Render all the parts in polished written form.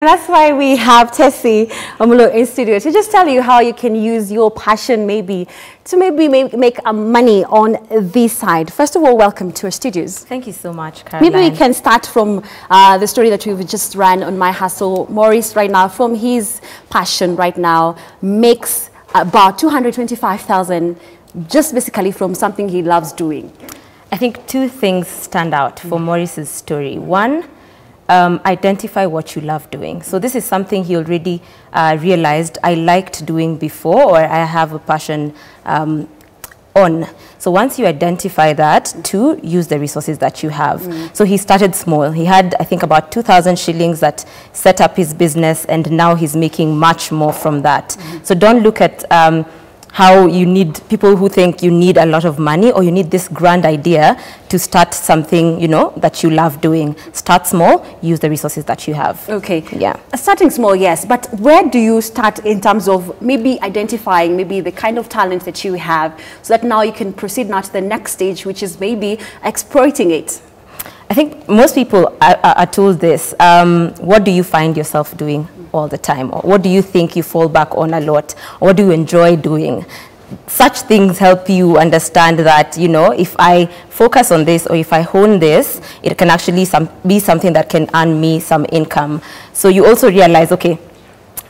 That's why we have Tessie Omulo in studio to just tell you how you can use your passion to make money on this side. First of all, welcome to our studios. Thank you so much, Caroline. Maybe we can start from the story that we've just ran on My Hustle. Maurice right now, from his passion right now, makes about 225,000 just basically from something he loves doing. I think two things stand out for Maurice's story. One, identify what you love doing. So this is something he already realized I liked doing before, or I have a passion on. So once you identify that, two, use the resources that you have. So he started small. He had, I think, about 2,000 shillings that set up his business, and now he's making much more from that. So don't look at how you need people who think you need a lot of money or you need this grand idea to start something, you know, that you love doing. Start small, use the resources that you have. Okay. Yeah. Starting small, yes, but where do you start in terms of maybe identifying maybe the kind of talent that you have so that now you can proceed now to the next stage, which is maybe exploiting it? I think most people are told this. What do you find yourself doing all the time? Or what do you think you fall back on a lot? Or what do you enjoy doing? Such things help you understand that, you know, if I focus on this or if I hone this, it can actually be something that can earn me some income. So you also realize, okay,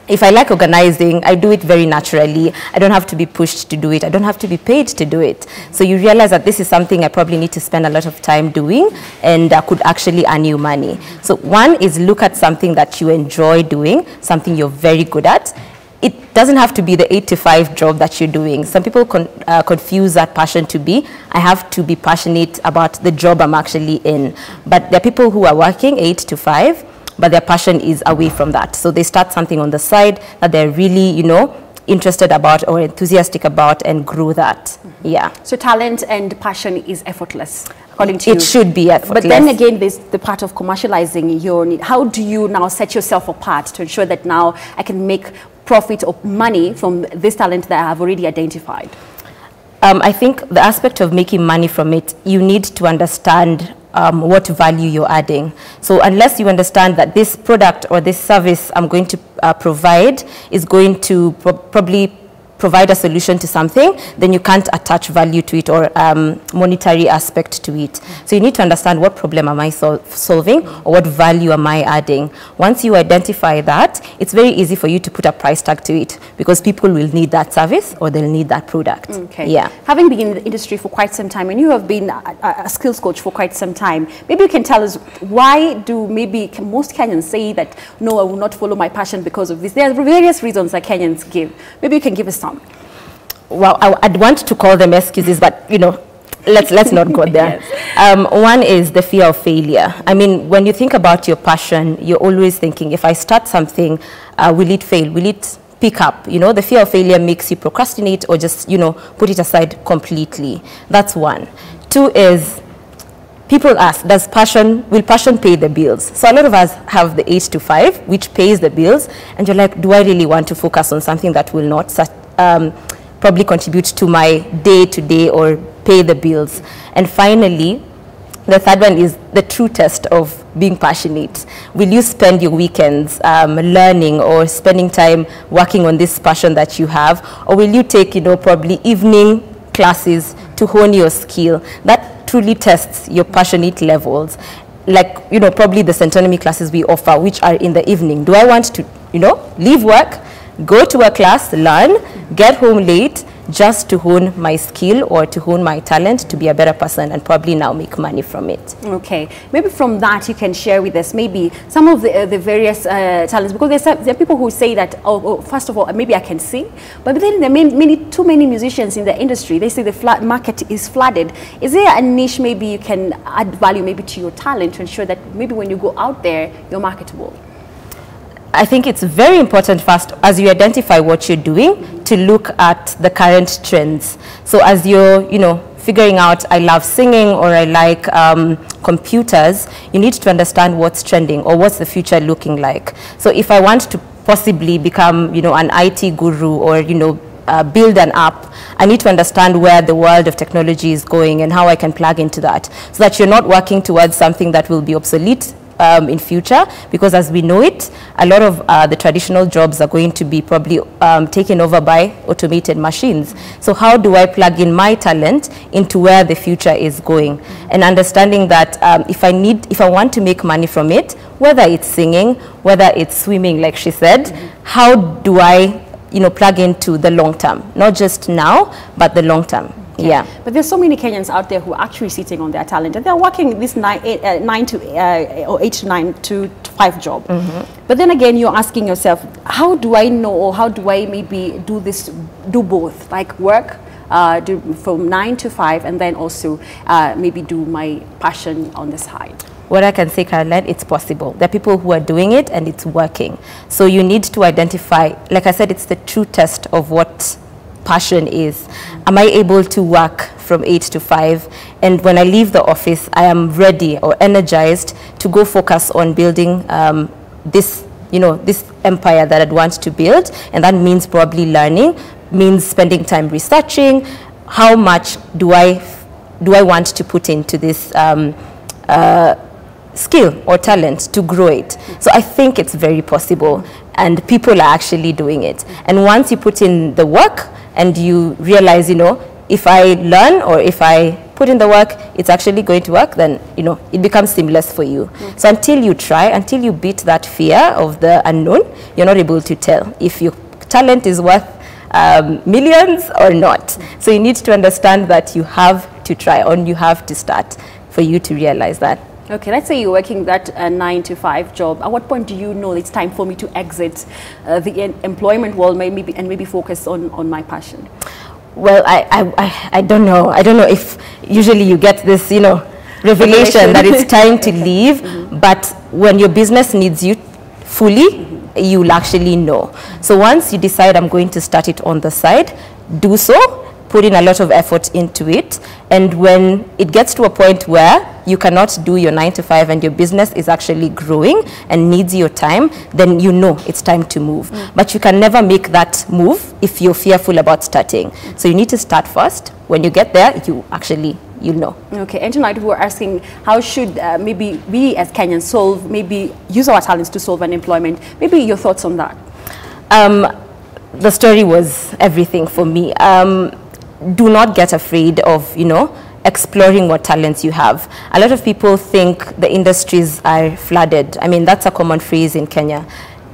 if I like organizing, I do it very naturally. I don't have to be pushed to do it. I don't have to be paid to do it. So you realize that this is something I probably need to spend a lot of time doing and could actually earn you money. So one is look at something that you enjoy doing, something you're very good at. It doesn't have to be the 8 to 5 job that you're doing. Some people confuse that passion to be, I have to be passionate about the job I'm actually in. But there are people who are working 8 to 5, but their passion is away from that. So they start something on the side that they're really, you know, interested about or enthusiastic about and grow that. Yeah. So talent and passion is effortless, according to you? It should be effortless. But then again, there's the part of commercializing your need. How do you now set yourself apart to ensure that now I can make profit or money from this talent that I have already identified? I think the aspect of making money from it, you need to understand what value you're adding. So unless you understand that this product or this service I'm going to provide is going to probably provide a solution to something, then you can't attach value to it or monetary aspect to it. So you need to understand what problem am I solving or what value am I adding. Once you identify that, it's very easy for you to put a price tag to it because people will need that service or they'll need that product. Okay. Yeah. Having been in the industry for quite some time and you have been a skills coach for quite some time, maybe you can tell us why do maybe most Kenyans say that, no, I will not follow my passion because of this. There are various reasons that Kenyans give. Maybe you can give us some. Well, I'd want to call them excuses, but, you know, let's not go there. Yes. One is the fear of failure. I mean, when you think about your passion, you're always thinking, if I start something, will it fail? Will it pick up? You know, the fear of failure makes you procrastinate or just, you know, put it aside completely. That's one. Two is, people ask, will passion pay the bills? So a lot of us have the 8 to 5, which pays the bills, and you're like, do I really want to focus on something that will not probably contribute to my day-to-day or pay the bills? And finally, the third one is the true test of being passionate. Will you spend your weekends learning or spending time working on this passion that you have? Or will you take, you know, probably evening classes to hone your skill? That truly tests your passionate levels. Like, you know, probably the Centonomy classes we offer, which are in the evening. Do I want to, you know, leave work, go to a class, learn, get home late, just to hone my skill or to hone my talent to be a better person and probably now make money from it? Okay. Maybe from that you can share with us maybe some of the various talents, because there are people who say that, oh, first of all, maybe I can sing, but then there are too many musicians in the industry. They say the market is flooded. Is there a niche maybe you can add value maybe to your talent to ensure that maybe when you go out there, you're marketable? I think it's very important first, as you identify what you're doing, to look at the current trends. So as you're, you know, figuring out, I love singing or I like computers, you need to understand what's trending or what's the future looking like. So if I want to possibly become, you know, an IT guru or, you know, build an app, I need to understand where the world of technology is going and how I can plug into that, so that you're not working towards something that will be obsolete in future, because as we know it, a lot of the traditional jobs are going to be probably taken over by automated machines. So how do I plug in my talent into where the future is going? And understanding that if I want to make money from it, whether it's singing, whether it's swimming, like she said, how do I, plug into the long term, not just now, but the long term. Yeah. But there's so many Kenyans out there who are actually sitting on their talent, and they're working this 8 to 9 to 5 job. But then again, you're asking yourself, how do I know, or how do I maybe do both, like work do from 9 to 5, and then also maybe do my passion on the side? What I can say, Caroline, it's possible. There are people who are doing it and it's working. So you need to identify, like I said, it's the true test of what passion is. Am I able to work from 8 to 5, and when I leave the office I am ready or energized to go focus on building this empire that I'd want to build? And that means probably learning, means spending time researching. How much do I want to put into this skill or talent to grow it? So I think it's very possible, and people are actually doing it. And once you put in the work and you realize, if I learn or if I put in the work, it's actually going to work, then, it becomes seamless for you. So until you try, until you beat that fear of the unknown, you're not able to tell if your talent is worth millions or not. So you need to understand that you have to try, or you have to start for you to realize that. Okay, let's say you're working that 9 to 5 job. At what point do you know it's time for me to exit the employment world, maybe focus on my passion? Well, I don't know. I don't know if usually you get this, revelation that it's time to leave. But when your business needs you fully, you'll actually know. So once you decide I'm going to start it on the side, do so. Put in a lot of effort into it, and when it gets to a point where you cannot do your 9 to 5 and your business is actually growing and needs your time, then it's time to move. But you can never make that move if you're fearful about starting. So you need to start first. When you get there, you'll know. Okay, and tonight we were asking, how should maybe we as Kenyans use our talents to solve unemployment? Maybe your thoughts on that? The story was everything for me. Do not get afraid of, exploring what talents you have. A lot of people think the industries are flooded. I mean, that's a common phrase in Kenya.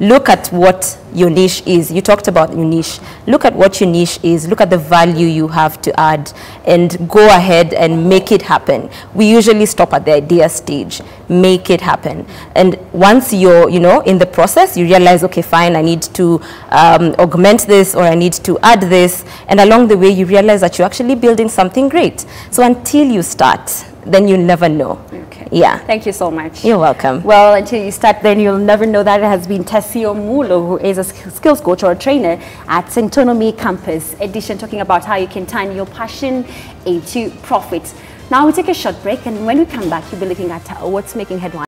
Look at what your niche is. You talked about your niche. Look at what your niche is. Look at the value you have to add, and go ahead and make it happen. We usually stop at the idea stage. Make it happen. And once you're, in the process, you realize, okay, fine, I need to augment this, or I need to add this. And along the way, you realize that you're actually building something great. So until you start, then you'll never know. Okay. Yeah. Thank you so much. You're welcome. Well, until you start, then you'll never know. That it has been Tessie Omulo, who is a skills coach or a trainer at Centonomy Campus Edition, talking about how you can turn your passion into profit. Now we take a short break, and when we come back, you'll be looking at what's making headlines.